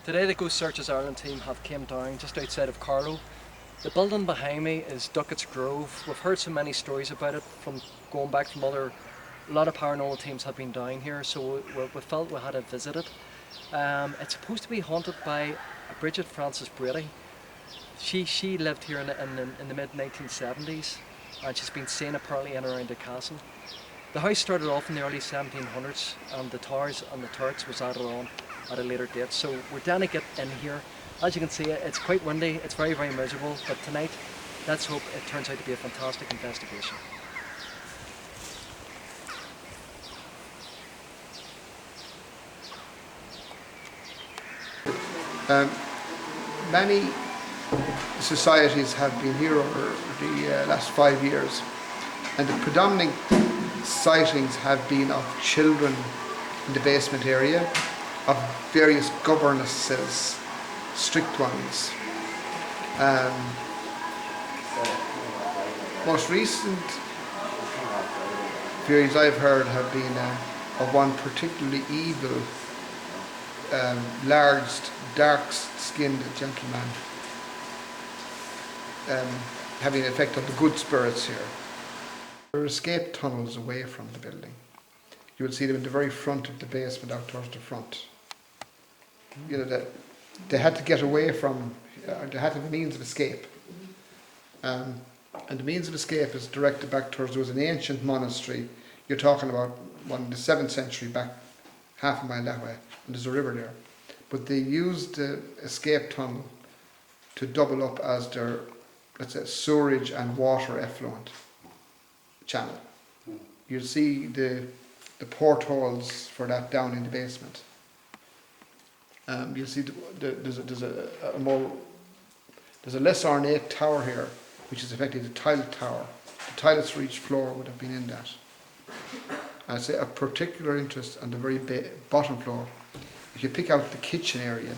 Today the Ghost Searches Ireland team have came down just outside of Carlow. The building behind me is Ducketts Grove. We've heard so many stories about it from going back from a lot of paranormal teams have been down here, so we felt we had to visit it. It's supposed to be haunted by Bridget Frances Brady. She lived here in the mid 1970s, and she's been seen apparently in and around the castle. The house started off in the early 1700s, and the towers and the turrets was added on at a later date. So we're down to get in here. As you can see, it's quite windy, it's very, very miserable, but tonight, let's hope it turns out to be a fantastic investigation. Many societies have been here over the last 5 years, and the predominant sightings have been of children in the basement area, of various governesses, strict ones. Most recent theories I've heard have been of one particularly evil, large, dark-skinned gentleman having an effect on the good spirits here. There are escape tunnels away from the building. You will see them in the very front of the basement, out towards the front. You know, that they had to get away from, they had to have a means of escape. And the means of escape is directed back towards, there was an ancient monastery, you're talking about one in the 7th century, back half a mile that way, and there's a river there. But they used the escape tunnel to double up as their, let's say, sewerage and water effluent channel. You'll see the portholes for that down in the basement. You'll see there's a less ornate tower here, which is effectively the tiled tower. The toilets for each floor would have been in that. I'd say a particular interest on the very bottom floor. If you pick out the kitchen area,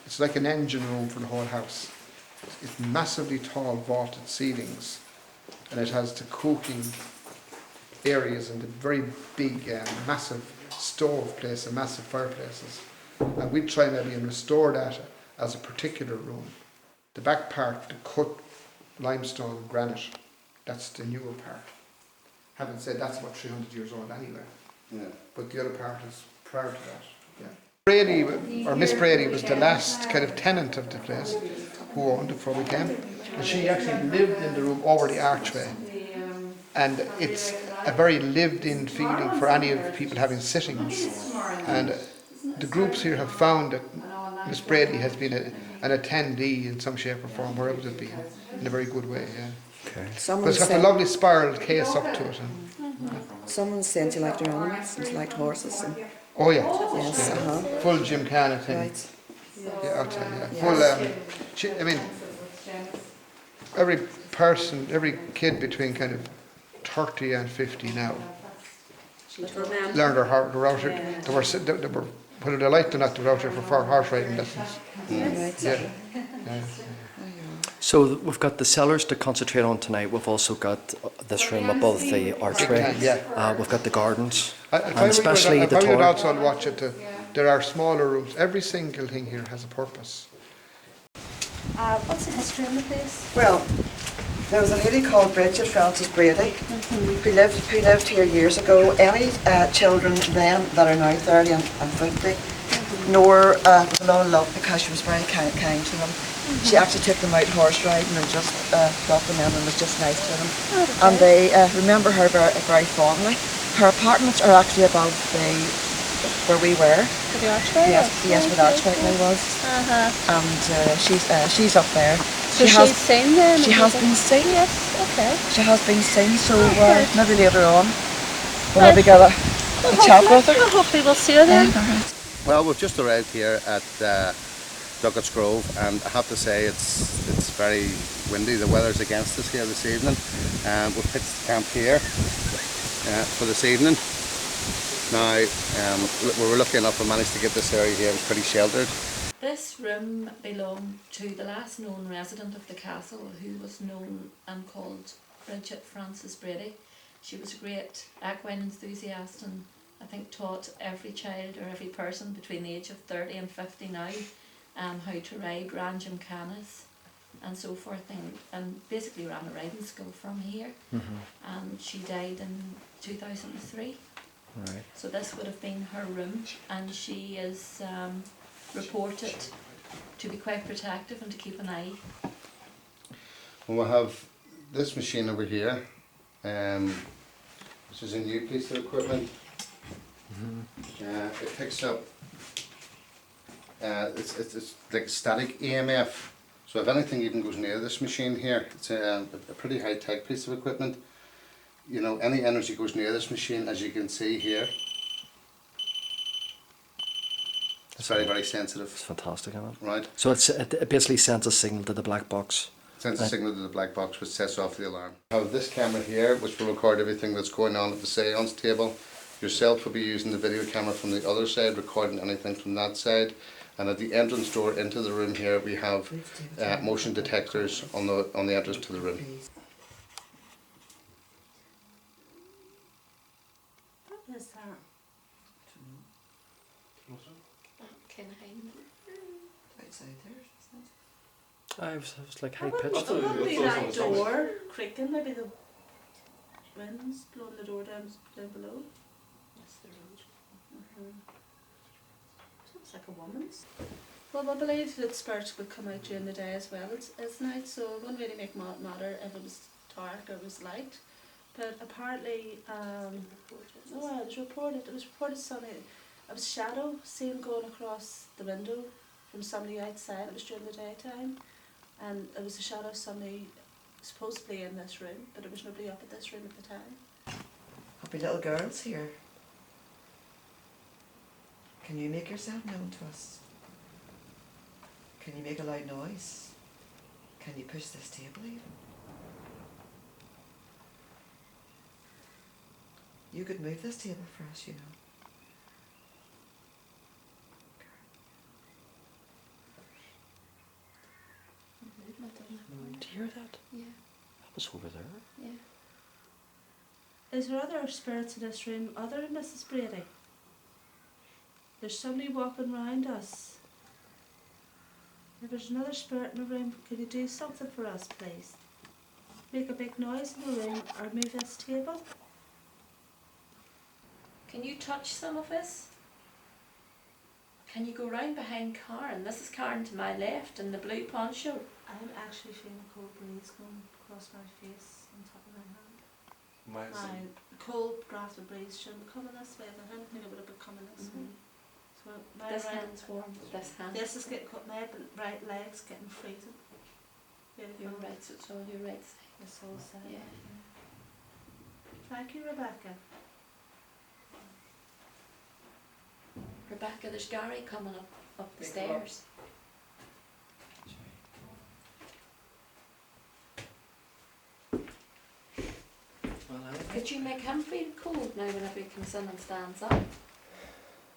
it's like an engine room for the whole house. It's massively tall vaulted ceilings, and it has the cooking areas and the very big, massive stove place and massive fireplaces. And we'd try maybe and restore that as a particular room. The back part, the cut limestone granite, that's the newer part. Having said that's about 300 years old anyway. Yeah. But the other part is prior to that. Yeah. Brady, or Miss Brady, was the last kind of tenant of the place who owned it before we came. And she actually lived in the room over the archway. And it's a very lived-in feeling for any of the people having sittings. And the groups here have found that Miss Brady has been an attendee in some shape or form, wherever it's been, in a very good way, yeah. Okay. But it's got a lovely spiral case up to it. Someone said you liked your animals and you liked horses. And oh yeah. yes, yeah. Full gymkhana thing. Right. Yeah, I'll tell you. Yeah. Full, I mean, every person, every kid between kind of 30 and 50 now learned their router. They were whether they liked or not, they were out there for horse riding lessons. Right. Yeah. So we've got the cellars to concentrate on tonight. We've also got this room above the archway. We've got the gardens, and especially the tower. I would also watch it. There are smaller rooms. Every single thing here has a purpose. What's the history of the place? Well, there was a lady called Bridget Frances Brady who lived here years ago. Any children then that are now 30 and 50 know her with a lot of love because she was very kind to them. She actually took them out horse riding and just brought them in and was just nice to them. Okay. And they remember her very fondly. Her apartments are actually above where we were. For the archway? Yes, where the archway was. And she's up there. So she's seen them? She has been seen. Yes, okay. She has been seen, so maybe later on we'll maybe get a chat with her. Well, hopefully we'll see her then. Well, we've just arrived here at Ducketts Grove, and I have to say it's very windy. The weather's against us here this evening, and we've pitched camp here for this evening. Now, we were lucky enough we managed to get this area here. It was pretty sheltered. This room belonged to the last known resident of the castle, who was known and called Bridget Frances Brady. She was a great equine enthusiast and I think, taught every child or every person between the age of 30 and 50 now how to ride Ranjam Canis and so forth, and basically ran a riding school from here. And she died in 2003. Right. So this would have been her room, and she is reported to be quite protective and to keep an eye. Well, we'll have this machine over here, which is a new piece of equipment. It picks up, it's like static EMF. So if anything even goes near this machine here, it's a pretty high-tech piece of equipment. You know, any energy goes near this machine, as you can see here. It's very, very sensitive. It's fantastic, isn't it? Right. So it basically sends a signal to the black box. Sends a signal to the black box which sets off the alarm. I have this camera here which will record everything that's going on at the seance table. Yourself will be using the video camera from the other side, recording anything from that side. And at the entrance door into the room here we have motion detectors on the entrance to the room. What is that? Kind of hiding. Outside there, isn't it? I was like high It wouldn't pitched. be that door creaking, maybe the wind's blowing the door down below. That's the road. Sounds like a woman's. Well, I believe that spirits would come out during the day as well as night, so it wouldn't really make matter if it was dark or it was light. But apparently, it was reported something. It was shadow seen going across the window from somebody outside. It was during the daytime, and it was a shadow of somebody supposedly in this room, but there was nobody up at this room at the time. Happy little girls here. Can you make yourself known to us? Can you make a loud noise? Can you push this table even? You could move this table for us, you know. Do you hear that? Yeah. That was over there. Yeah. Is there other spirits in this room other than Mrs. Brady? There's somebody walking round us. If there's another spirit in the room, could you do something for us, please? Make a big noise in the room or move this table? Can you touch some of this? Can you go round behind Karen? This is Karen to my left in the blue poncho. I'm actually feeling a cold breeze going across my face on top of my hand. My cold breath of breeze shouldn't be coming this way, but I didn't think it would have been coming this way. So my This right, hand's warm. This hand. this is getting cut, my right leg's getting freezing. Really Your cold. right, so it's all your right side. This whole side. Yeah. Thank you, Rebecca. Rebecca, there's Gary coming up the stairs. Could you make him feel cold now whenever he comes in and stands up?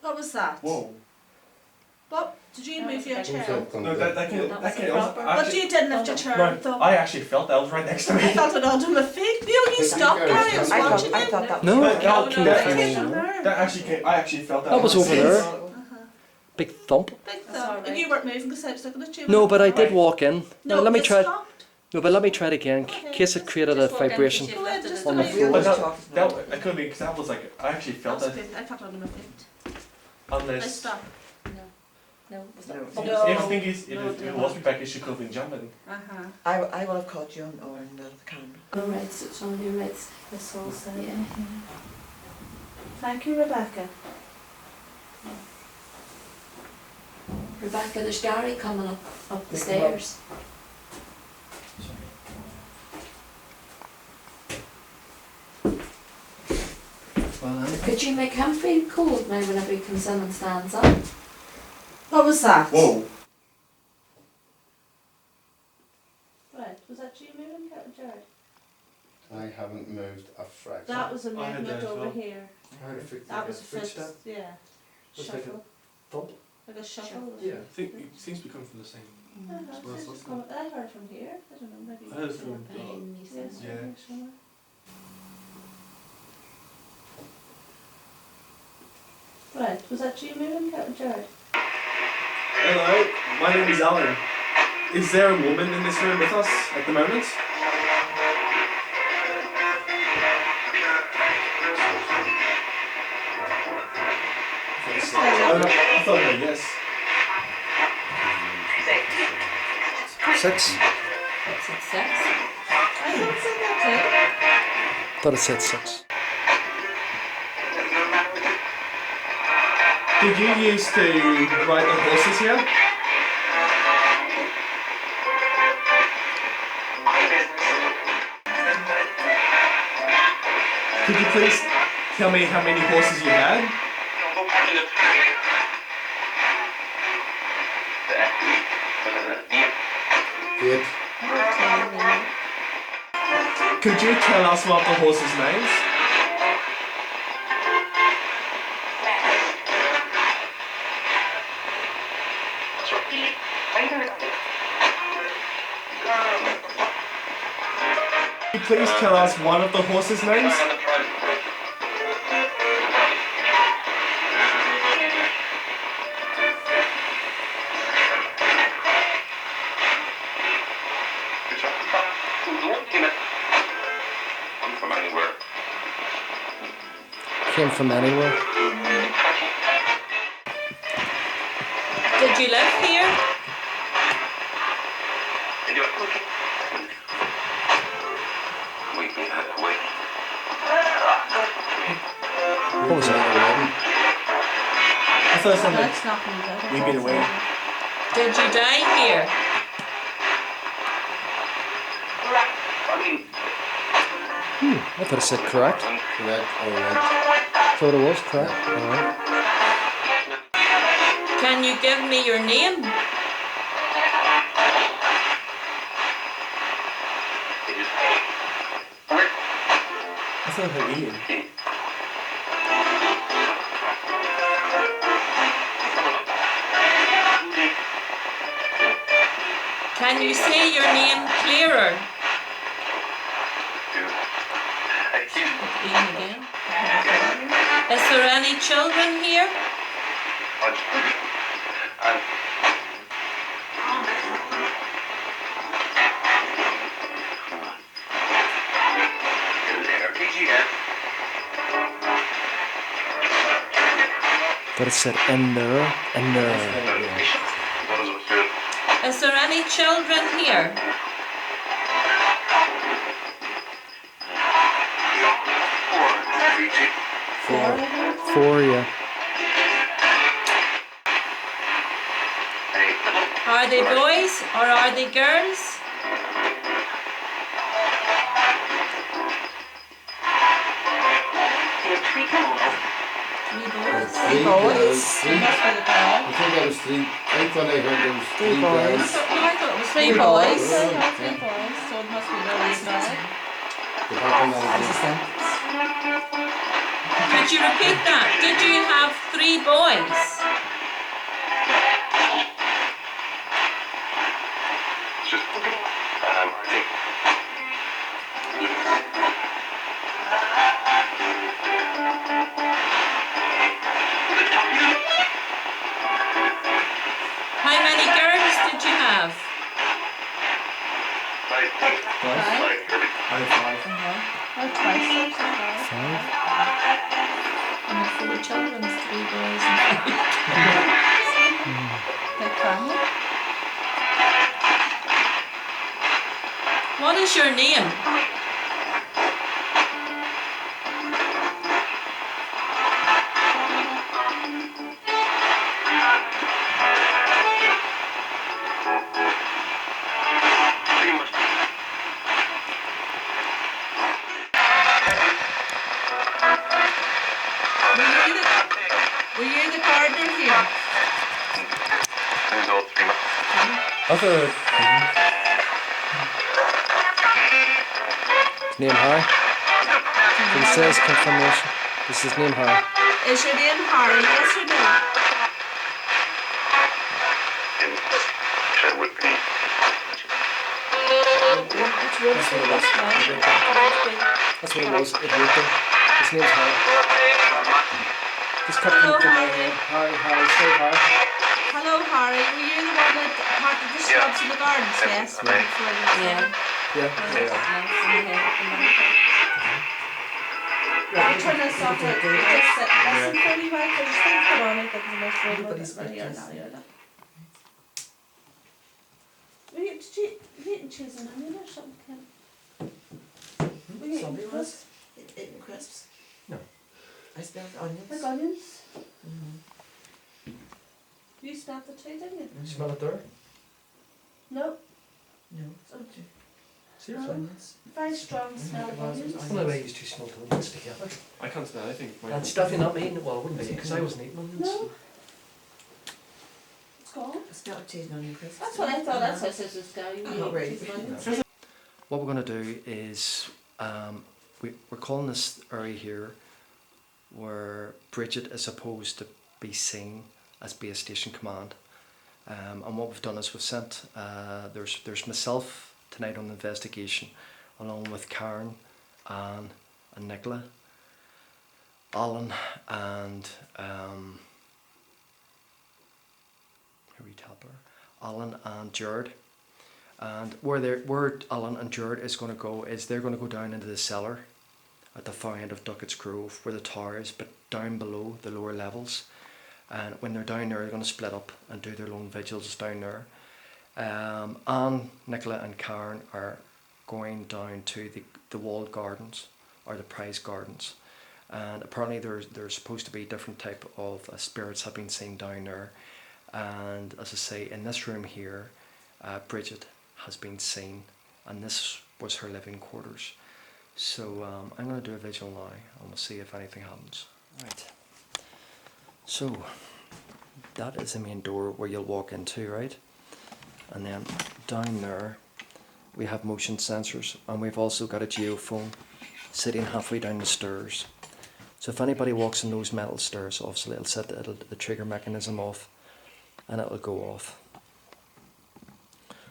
What was that? Whoa. What? Did you That move was your a big chair? jump. No, that That was can't. a proper- But you didn't lift your chair up, though. I actually felt that was right next to me. I felt it under my feet. You stopped, Gary. I was watching I you. thought that No, was that no, came that from came the- from there. That actually came. I actually felt that. That was over there. Big thump. Big That's thump. alright. And you weren't moving because I was looking at you. No, but I did Right. walk in. No, Now, let me it try. stopped. No, but let me try it again, in case it created a Just walk in 'cause vibration. you've Go ahead, lifted just it. on the do it. floor. But talking that it could be because that was like I actually felt it. I felt it under my feet. I Unless stopped. No. No, was that? No. No. if the thing is, No, if it was Rebecca, she could have been jumping. I will have caught you on the camera. Your right, so it's on your right side. This whole side. Yeah. Thank you, Rebecca. Rebecca, there's Gary coming up the Pick him up. stairs. Could you make him feel cold now whenever he comes in and stands up? What was that? Whoa. Right, was that you moving, Jared? I haven't moved a fraction. That was a I had movement that as over well. here. That was a foot, yeah. It's like a Shuffle. thump. Like a shuffle. Yeah, I think it seems to be coming from the same. Uh-huh, it's just coming- I heard it from here. I don't know, maybe. I heard it from- Behind me, Yes, so- Yeah. somewhere. Right, was that you moving, Jared? Hello, my name is Alan. Is there a woman in this room with us at the moment? I thought no, yes. 6. Is it 6? I think so, that's Thought it said 6. Did you used to ride the horses here? Could you please tell me how many horses you had? Eight. Could you tell us what the horses' names? Could you please tell us one of the horses' names? Came from anywhere. Did you live here? What was that? I thought something. That's not me, that We've been away. Did you die here? I thought it said correct. Correct. All right. Thought it was correct. Alright. Can you give me your name? I thought I heard Ian. Can you say your name clearer? Ian again. Is there any children here? Thought it said in there. In there. Is there any children here? four. 4, yeah. Are they boys or are they girls? Three boys. Three girls. Three. Must be the girl. I think that was three. I thought I heard there was three boys. girls. No, I thought it was Three three boys. boys. Three boys, so it must be Lily's now. The back one was Could you repeat that? Did you have 3 boys? How many girls did you have? Five. I had 5. Oh, twice. Five. 5. I had 4 children, 3 boys and 3 Big family. What is your name? Were you the gardener here? I thought. Name Harry. It says confirmation. This is name Harry. Is your name Harry? Yes or no? It's Woodsley, this one. That's what it was. It would be. His name's Harry. He's cutting Hello, from my Harry. Harry, Harry, say hi. Hello, Harry. Were you the one that parted the shrubs in the gardens? Yes. Yeah. I'll turn this off. Just listen for me, Mike. There's things going on. I think the most room right here now. You're not. Did you eat and cheese and onion or something, Kim? Were you eating crisps? Eating crisps. No. I smelled onions. Like onions? You smelled the tea, didn't you? Smell it there? No. No, it's not too. Seriously? Onions. Very strong smell of onions. It's one of the way you two smell onions together. I can't smell anything. That's definitely not me. Well, it wouldn't be because I wasn't eating onions. No. It's gone. I smelled cheese and onion crisps. That's what I thought. That's why I said this guy. You Oh, eat right. cheese and onions. What we're going to do is we're calling this area here where Bridget is supposed to be seen as base station command. And what we've done is we've sent, there's myself tonight on the investigation, along with Karen, Anne and Nicola, Alan and Alan and Jared. And where Alan and Jared is going to go is they're going to go down into the cellar at the far end of Ducketts Grove where the tower is, but down below the lower levels. And when they're down there, they're going to split up and do their lone vigils down there. Anne, Nicola and Karen are going down to the walled gardens or the prize gardens. And apparently there's supposed to be different type of spirits have been seen down there. And as I say, in this room here, Bridget has been seen, and this was her living quarters. So I'm going to do a vigil now, and we'll see if anything happens. Right. So that is the main door where you'll walk into, right? And then down there we have motion sensors, and we've also got a geophone sitting halfway down the stairs. So if anybody walks in those metal stairs, obviously it'll set the trigger mechanism off, and it'll go off.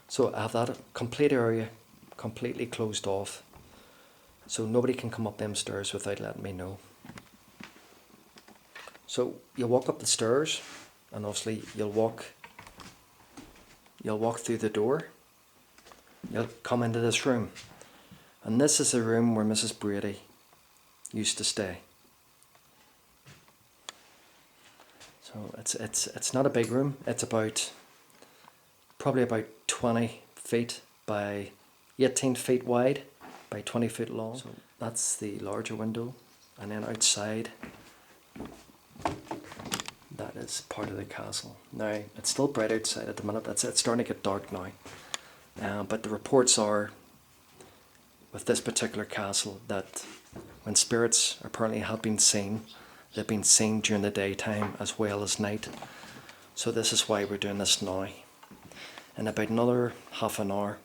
So I have that complete area completely closed off, so nobody can come up them stairs without letting me know. So you'll walk up the stairs, and obviously you'll walk through the door. You'll come into this room, and this is the room where Mrs. Brady used to stay. So it's not a big room. It's probably about 20 feet by 18 feet wide by 20 feet long. So that's the larger window, and then outside that is part of the castle. Now it's still bright outside at the minute. It's starting to get dark now, but the reports are with this particular castle that when spirits apparently have been seen, they've been seen during the daytime as well as night. So this is why we're doing this now. In about another half an hour,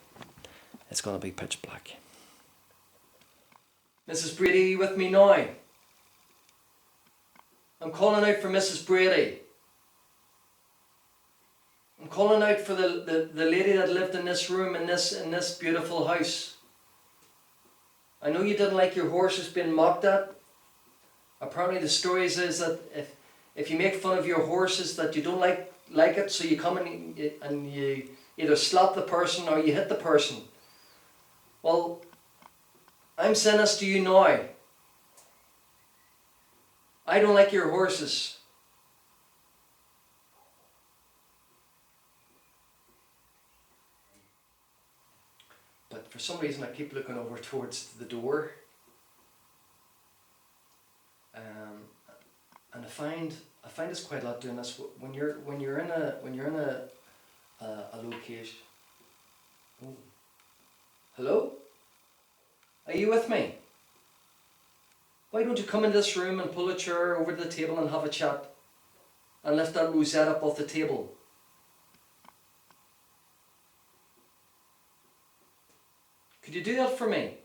it's going to be pitch black. Mrs. Brady, are you with me now? I'm calling out for Mrs. Brady. I'm calling out for the lady that lived in this room in this beautiful house. I know you didn't like your horses being mocked at. Apparently the stories is that if you make fun of your horses that you don't like it, so you come and you either slap the person or you hit the person. Well, I'm saying this to you now. I don't like your horses. But for some reason I keep looking over towards the door. And I find it's quite a lot doing this when you're in a location. Oh. Hello? Are you with me? Why don't you come into this room and pull a chair over to the table and have a chat and lift that rosette up off the table? Could you do that for me?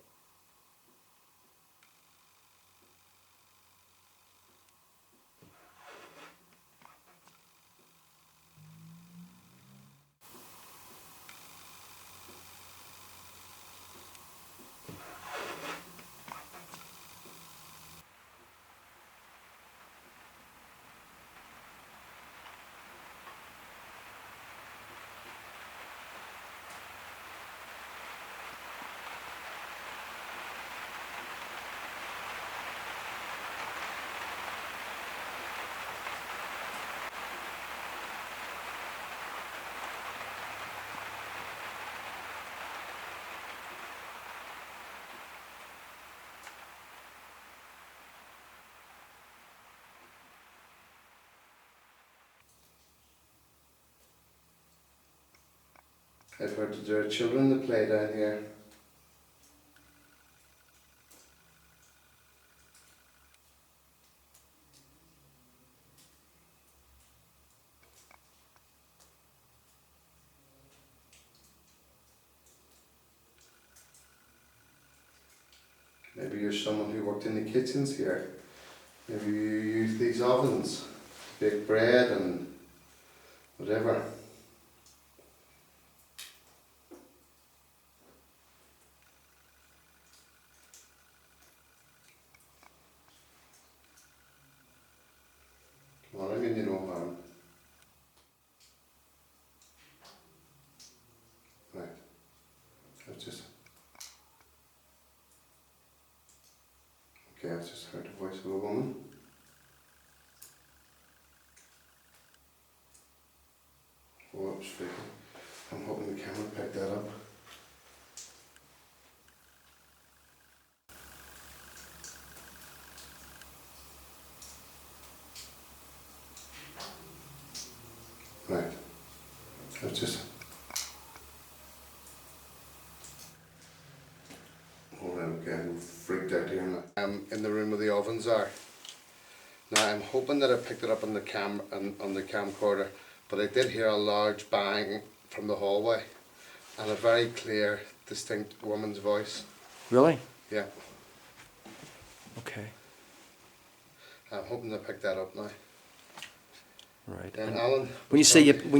I've heard that there are children that play down here. Maybe you're someone who worked in the kitchens here. Maybe you used these ovens to bake bread and whatever. Well, I mean, you know harm. Right. I've just... Okay, I've just heard the voice of a woman. Oh, that was freaky. I'm hoping the camera picked that up. Right. I've just... Okay, I'm freaked out here now. I'm in the room where the ovens are. Now I'm hoping that I picked it up on the camcorder, but I did hear a large bang from the hallway and a very clear, distinct woman's voice. Really? Yeah. Okay. I'm hoping I picked that up now. Right. Then And Alan. when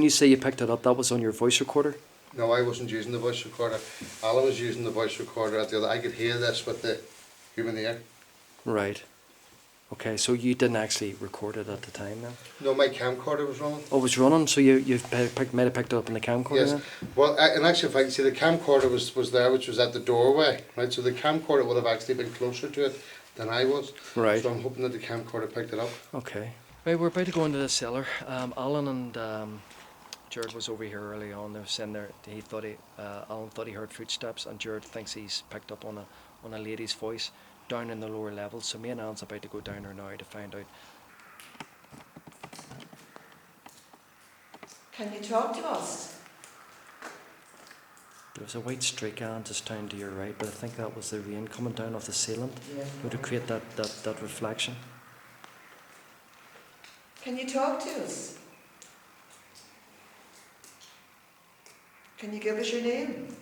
you say you picked it up, that was on your voice recorder? No, I wasn't using the voice recorder. Alan was using the voice recorder at the other. I could hear this with the human ear. Right. Okay, so you didn't actually record it at the time then? No, my camcorder was running. Oh, it was running, so you might have picked it up in the camcorder Yes. then? Well, in actual fact, see, the camcorder was there, which was at the doorway, right? So the camcorder would have actually been closer to it than I was. Right. So I'm hoping that the camcorder picked it up. Okay. Right, we're about to go into the cellar. Alan and Jared was over here early on. They were saying there Alan thought he heard footsteps, and Jared thinks he's picked up on a lady's voice down in the lower levels. So me and Alan's about to go down there now to find out. Can you talk to us? There was a white streak, Alan, just down to your right, but I think that was the rain coming down off the ceiling. Yeah. Would it create that reflection? Can you talk to us? Can you give us your name?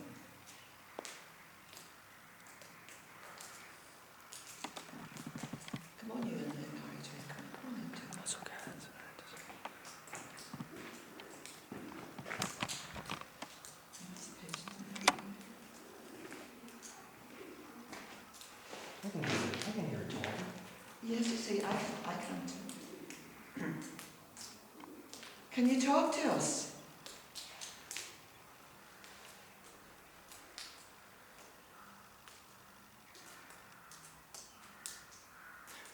Come on, you in the carriage. Come on into it. That's okay. I can hear it talking. Yes, you see, I can't. Can you talk to us?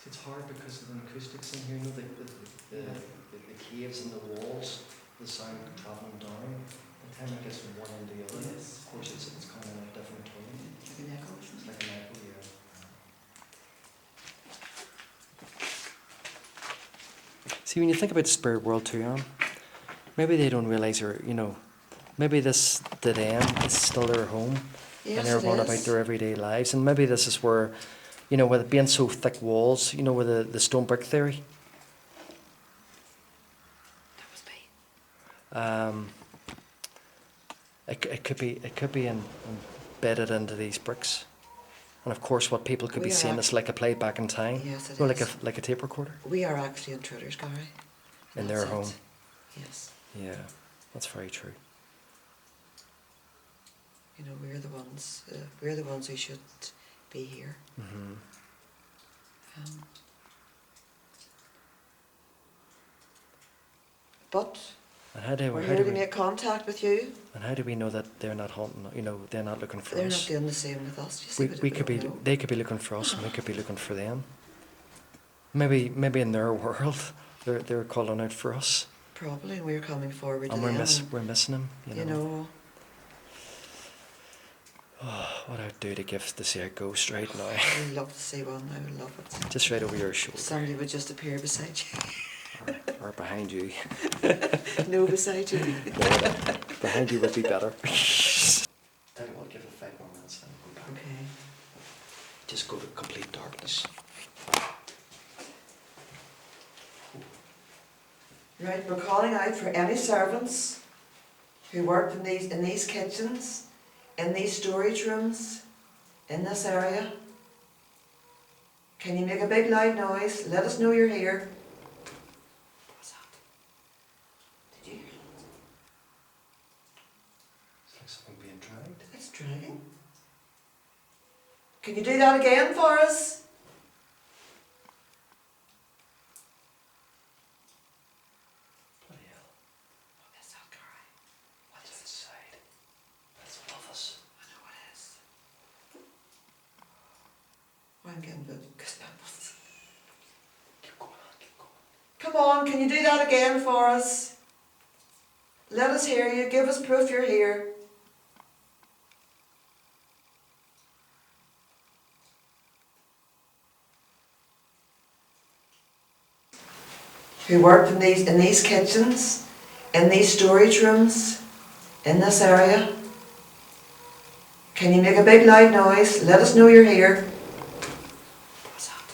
It's hard because of the acoustics in here, you know, the caves and the walls, the sound travelling down. The time it gets from one end to the other, Yes. of course it's kind of in a different tone. Like an echo. It's like an echo, yeah. See, when you think about the spirit world too, Aaron, maybe they don't realise, or maybe this to them is still their home, Yes, and they're it going is. about their everyday lives, and maybe this is where, with it being so thick walls, with the stone brick theory. That was me. It could be embedded into these bricks, and of course, what people could be We are seeing is like a play back in time, Yes, it like is. a tape recorder We are actually intruders, Gary. in That's their it. home. Yes. Yeah, that's very true. We're the ones who should be here. Hmm. But And how do we're how here do to we make contact with you. and how do we know that they're not haunting? They're not looking for They're us. not doing the same with us. You see, We could be. don't know. They could be looking for us, and we could be looking for them. Maybe in their world, they're calling out for us, Probably, and we're coming forward to and them. we're missing them. You know, Oh, what I'd do to see a ghost right now, I would love to see one. I would love it. just right over your shoulder. Somebody would just appear beside you. Or Or behind you. No, beside you. Behind you would be better. Tell you what, give it 5 more minutes then go back. Okay. Just go to complete darkness. Right, we're calling out for any servants who worked in these kitchens, in these storage rooms, in this area. Can you make a big loud noise? Let us know you're here. What's that? Did you hear that? It's like something being dragged. It's dragging. Can you do that again for us? Bloody hell. What is that, Carl? What's outside? That's above us. I know it is. I'm getting good goosebumps. Keep going on, keep going. Come on, can you do that again for us? Let us hear you. Give us proof you're here. Who worked in these kitchens, in these storage rooms, in this area. Can you make a big loud noise? Let us know you're here. What's that?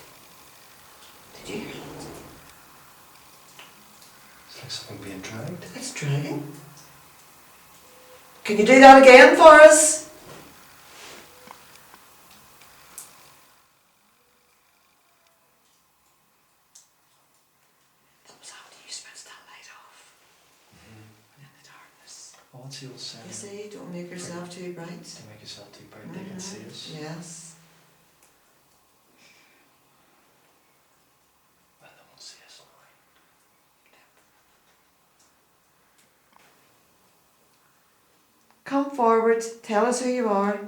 Did you hear that? It's like something being dragged. It's dragging. Can you do that again for us? That was after you switched that light off. And in the darkness. Oh, what's the old saying? You see, don't make yourself too bright. Don't make yourself too bright, they can see us. Yes. Well, they won't see us anyway. Come forward, tell us who you are.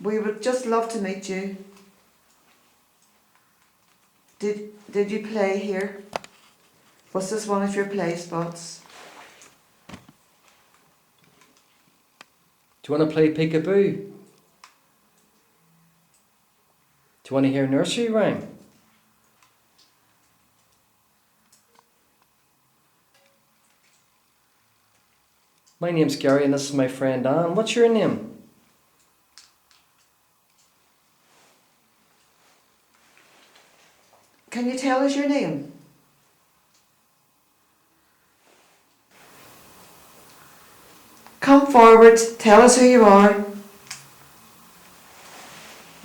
We would just love to meet you. Did you play here? Was this one of your play spots? Do you want to play peekaboo? Do you want to hear nursery rhyme? My name's Gary and this is my friend Anne. What's your name? Can you tell us your name? Come forward, tell us who you are.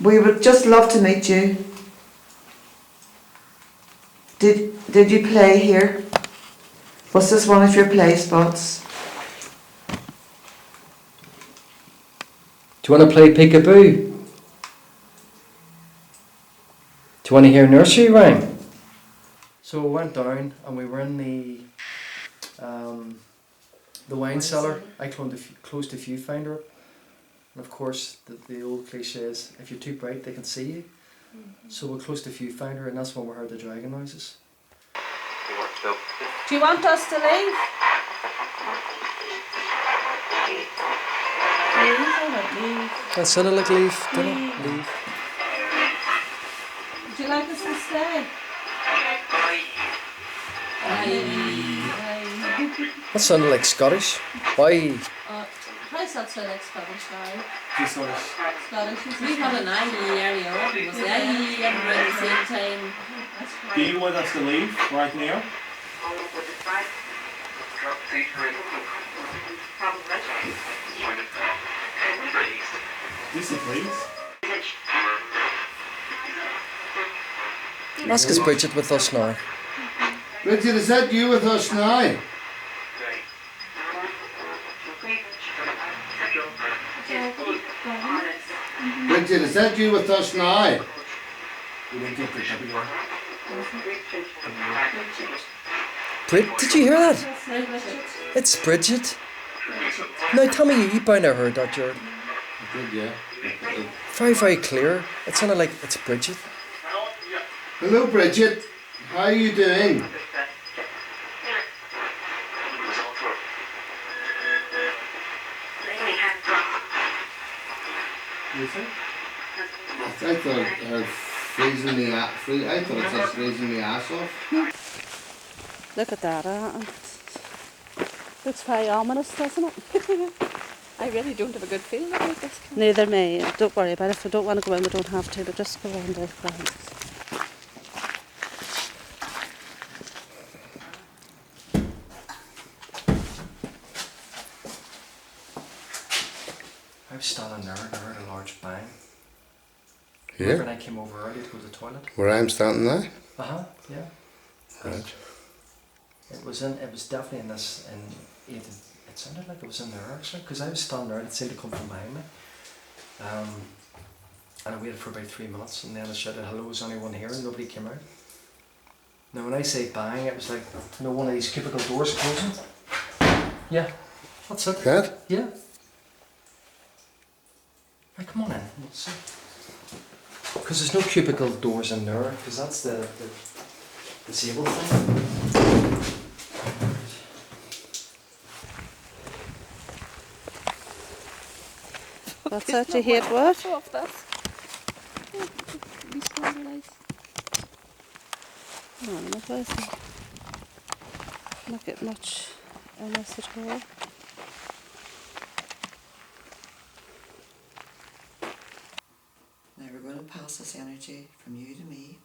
We would just love to meet you. Did you play here? Was this one of your play spots? Do you want to play peekaboo? Do you want to hear nursery rhyme? So we went down and we were in the wine cellar. I closed a viewfinder, and of course the old cliche is if you're too bright they can see you. So we closed the viewfinder and that's when we heard the dragging noises. Do you want us to leave? Leave or not leave? That sounded like leave, didn't it? Leave. Would you like us to stay? That sounded like Scottish. Bye. How's that sound like Scottish now? Just sort of. Scottish. We had an aye area on. It was the aye and around the same time. Do you want us to leave right now? Listen, please. Ask is Bridget with us now. Bridget, is that you with us now? Bridget, is that you with us now? We didn't get the W. Did you hear that? It's Bridget. No, tell me you bound to heard that, Jared. Good, yeah. Very, very clear. It sounded like it's Bridget. Hello, Bridget. How are you doing? Listen. I thought I heard freezing me I thought it said freezing me ass off. Look at that. Looks very ominous, doesn't it? I really don't have a good feeling about this. Neither me. Don't worry about it. If we don't want to go in, we don't have to, but just go around the grounds. I was standing there and I heard a large bang. Here? When I came over early to go to the toilet. Where I'm standing now? Yeah. Right. It was definitely in this, and it sounded like it was in there actually, because I was standing there and it seemed to come from behind me. And I waited for about 3 minutes, and then I shouted, "Hello, is anyone here?" and nobody came out. Now when I say bang, it was like, you know, one of these cubicle doors closing. Yeah, that's it. That? Yeah. Right, come on in, we'll see. Because there's no cubicle doors in there, because that's the disabled thing. That's it, you hate what? Off this. These lights. No, not get much in this at all. Now we're going to pass this energy from you to me,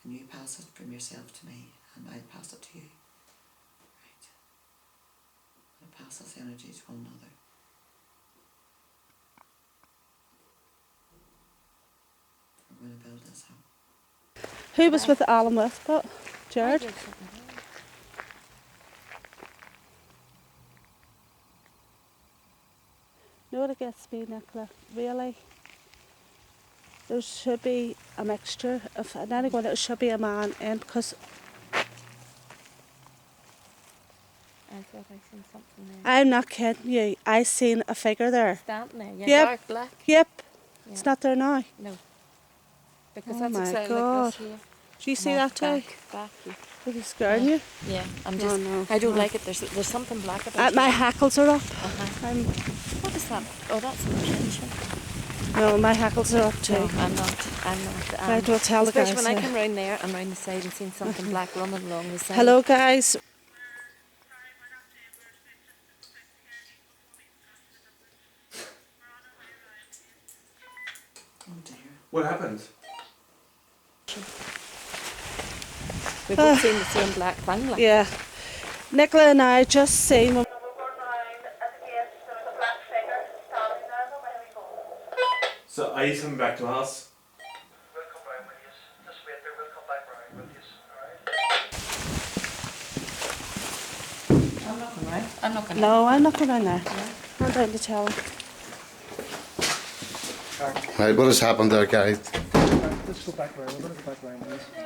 and you pass it from yourself to me, and I pass it to you. Right. I'm going to pass this energy to one another. We're going to build this up. Who was with Alan Westcott? Jared? You know what it gets me, Nicola? Really? There should be a mixture of, and anyone, it should be a man in, because I thought I seen something there. I'm not kidding you, I seen a figure there. Standing there, yeah, Yep. dark black. Yep, Yeah. it's not there now. No. Because Oh that's my exactly God. like this here. Do you see No, that too? Back. Is it scaring you? Yeah, I'm Oh, just. no. I don't No. like it. There's something black about it. My hackles are up. Uh-huh. What is that? Oh, that's an attention. No, my hackles are up too. No, I'm not. Right, we'll tell the especially guys. when I Yeah. come round there and round the side and seen something black running along the side. Hello guys. Oh dear. What happened? We've both seen the same black thing. Like. Yeah. Nicola and I just seen when So are you coming back to us? We'll come round with you. Just wait there, we'll come back round with you, alright? I'm not going round. I'm not going No, I'm not going down there. I'm down to tell him. Right, what has happened there, Gary? Let's go back round, we're going to go back round with you.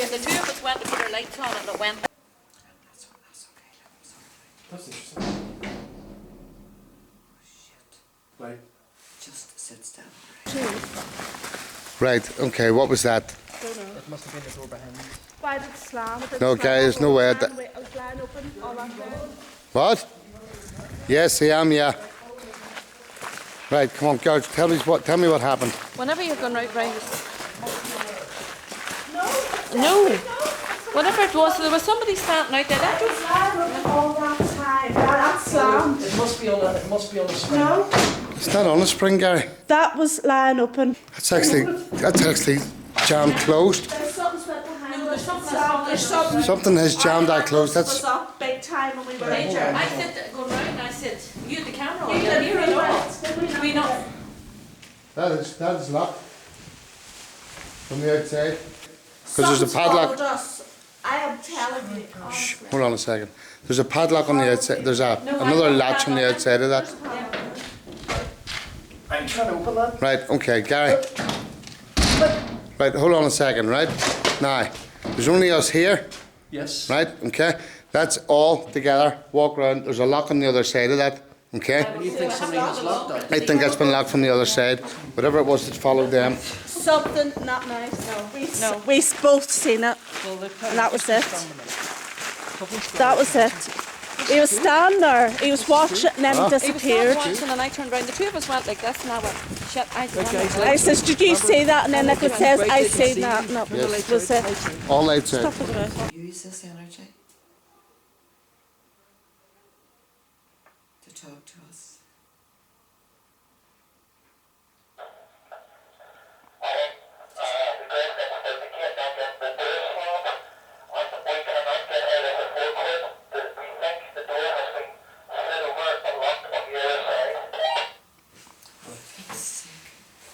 The two of us went to put our lights on and it went. That's okay. That's interesting. Oh shit. Right. Just sit still. Right, okay, what was that? It must have been the door behind me. Why did it slam? No, Gary, there's no way. I was lying open all that day. What? Yes, I am, yeah. Right, come on, George, tell me what happened. Whenever you're going right round. No. Whatever it was, there was somebody standing out there. That was All that time. That slammed. It must be on the screen. No. It's not on a spring, Gary. That was lying open. That's actually jammed closed. There's something went behind No, there's us. something that's There's something. Something has jammed that closed. Was That's up big time when we were in I there. said, going round, I said, you had the camera on. You You're did near it it all. right. Did We not. that is locked from the outside. Because there's a padlock. Followed us. I am telling you. honestly. Hold on a second. There's a padlock on the outside. There's another latch on the outside of that. I'm trying to open that. Right, okay, Gary. Right, hold on a second, right? Now, there's only us here, Yes. right? Okay? That's all together. Walk around. There's a lock on the other side of that. Okay? What do you think somebody has locked that? I think that's been locked from the other side. Whatever it was that followed them. Something not nice. No. We both seen it. And that was it. That was it. He was standing there, he was watching and then he He was disappeared. not watching and I turned around. The two of us went like this and I went, shit, I Right, guys, I says, did you see that? And then Nicholas says, I seen that. No, Yes. was it? All lights out. Stop it about. Use this energy to talk to us.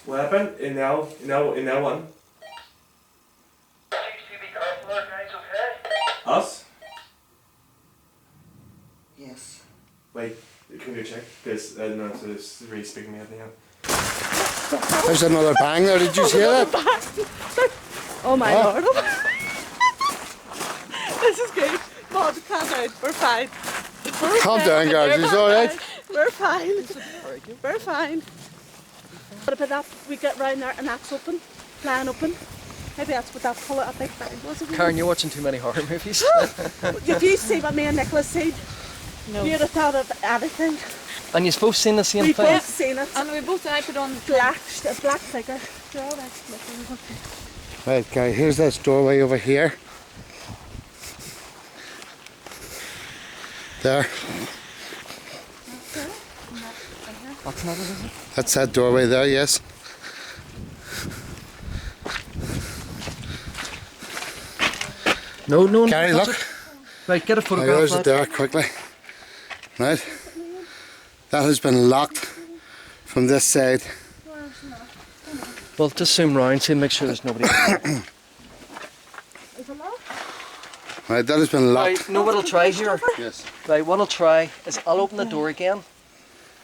What happened? In now one. Us? Yes. Wait, can you check? Because no, so it's really speaking me up now. There's another bang there. Did you see that? Oh my Oh. lord. This is good. Mom, calm down. We're fine. Calm down, guys. It's all right. We're fine. We're fine. What about that? We get round there and that's open, plan open. Maybe that's what that pull it a big bang was. Karen, you're watching too many horror movies. Did you see what me and Nicholas seen? No. You'd have thought of anything. And you've both seen the same We thing. both seen it. And we both, I put on Black, a black figure. They're all right. Right, guys, here's this doorway over here. There. That's not it, is it? That's that doorway there, yes. No, no. Gary, that's look. it. Right, get a Now, photograph. there's it lad. there, quickly. Right. That has been locked from this side. Well, just zoom round, see, make sure there's nobody. Right, that has been locked. Right, know what I'll try here? Yes. Right, what I'll try is I'll open the door again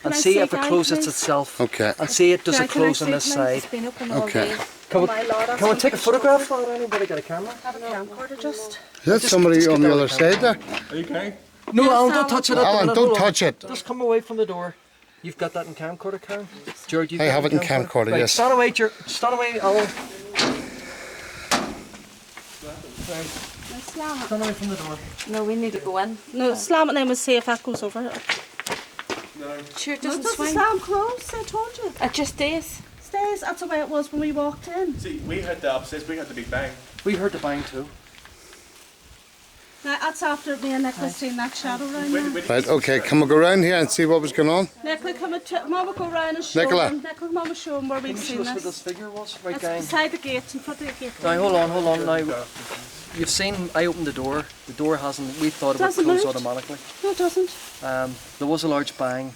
and I see see if it Gary, closes please? itself. Okay. And see it does Gary, it can I close on see this it, side. It's been open all Okay. day. Can we, My lord, that's can we what take a we photograph? Or anybody got a camera? have a camcorder just. Is that somebody just on get the that other camera. side there? Are you okay? No, Yes, Alan, don't Alan. touch it. At the Alan, minute, don't hold on. touch it. Just come away from the door. You've got that in camcorder, Karen? George, you've I got have it in camcorder, right, yes. Stand away, stand away, Alan. Right, Slam it. stand away from the door. No, we need to go in. No, slam it and then we'll see if that goes over. No. Sure, it No, doesn't it doesn't swing. slam close, I told you. It just stays. Stays, that's the way it was when we walked in. See, we heard the upstairs. We heard the big bang. We heard the bang too. Now, that's after me and Nicholas seen that shadow round there. Right, okay, can we go round here and see what was going on? Nicola, come and Mama go round and show Nicola. them. Nicola, Mama show them where Can we've you show seen us what this. this figure was? Right, It's gang. beside the gate, in front of the gate. Now, hold on. Now, you've seen, I opened the door. The door hasn't, we thought it would Doesn't close move. automatically. No, it doesn't. There was a large bang.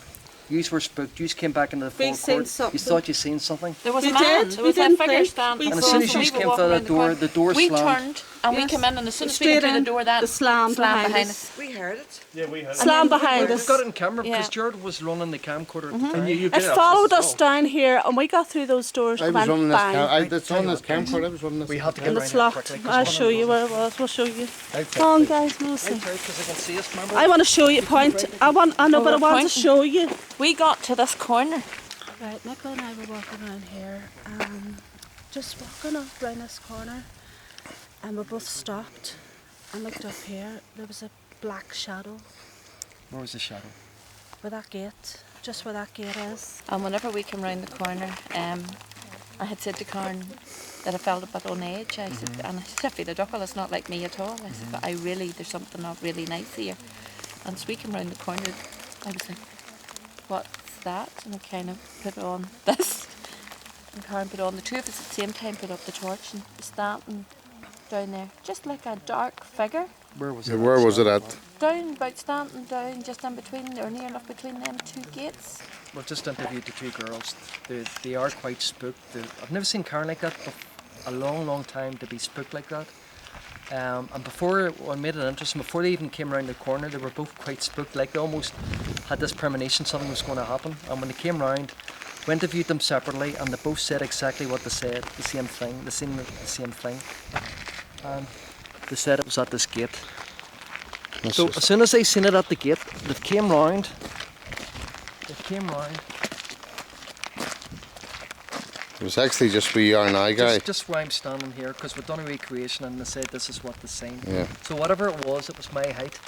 Yous were spooked. Yous came back into the We seen forecourt. something. You thought you seen something. There was We a man, did. there We was a didn't figure think. standing. We And as saw soon as something. you We were came walking through around the door We slammed. turned and we Yes. came in, and as soon as we Straight came through in, the door, that the slam behind behind us. us. We heard it. Yeah, we heard. Slam behind We've us. got it in camera because Yeah. Jared was running the camcorder at the time. you It followed us down here and we got through those doors I and was running went this bang. it's on this camcorder, I was running this. We had to get And around it's here locked. quickly 'cause I'll one show of you them where it was. We'll show you. was- Come on, guys, we'll see. Right, because I can see us, remember? I want to show you, point. I know, but I we're want to pointing. show you. We got to this corner. Right, Nicola and I were walking around here, just walking up round this corner, and we both stopped and looked up here. There was a black shadow Where was the shadow? where that gate, just where that gate is. And whenever we came round the corner, I had said to Karen that I felt a bit on edge. I said, and I said, Tiffy, the duckle is not like me at all. I said, but there's something not really nice here. And as we came round the corner, I was like, what's that? And I kind of put on this. And Karen put on, the two of us at the same time put up the torch and was standing down there, just like a dark figure. Where was it? Yeah, where was it at? Down, about standing down, just in between, or near enough between them two gates. We've just interviewed the two girls. They are quite spooked. I've never seen Karen like that for a long time to be spooked like that. And before I made it interesting, before they even came around the corner, they were both quite spooked. Like they almost had this premonition something was going to happen. And when they came round, we interviewed them separately, and they both said exactly what they said, the same thing. They seen the same thing. And they said it was at this gate. So as soon as they seen it at the gate, they came round. It was actually just where you are now, guy. Just where I'm standing here, because we've done a recreation and they said this is what they seen. Yeah. So whatever it was my height.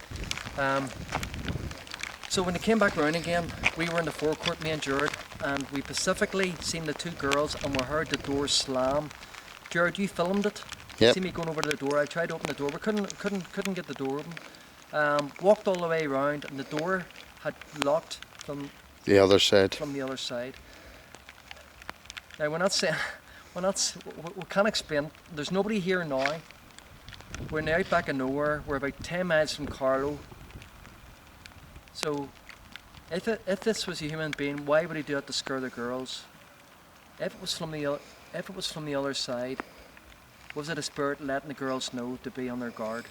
So when they came back round again, we were in the forecourt, me and Jared, and we specifically seen the two girls and we heard the door slam. Jared, you filmed it. Yep. See me going over to the door. I tried to open the door, but couldn't get the door open. Walked all the way around, and the door had locked from The other side. the other side. Now we're not saying, we can't explain. There's nobody here now. We're now out back of nowhere. We're about 10 miles from Carlow. So, if this was a human being, why would he do it to scare the girls? If it was from the other side, was it a spirit letting the girls know to be on their guard?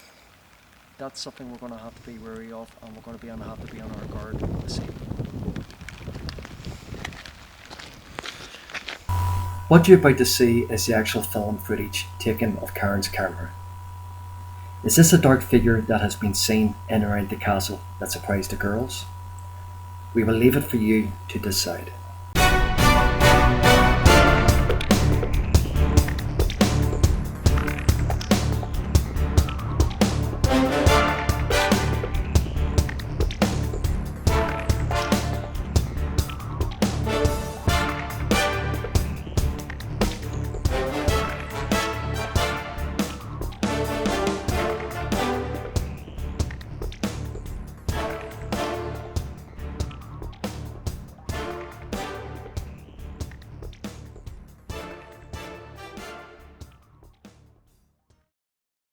That's something we're going to have to be wary of, and we're going to have to be on our guard this evening. What you're about to see is the actual film footage taken of Karen's camera. Is this a dark figure that has been seen in and around the castle that surprised the girls? We will leave it for you to decide.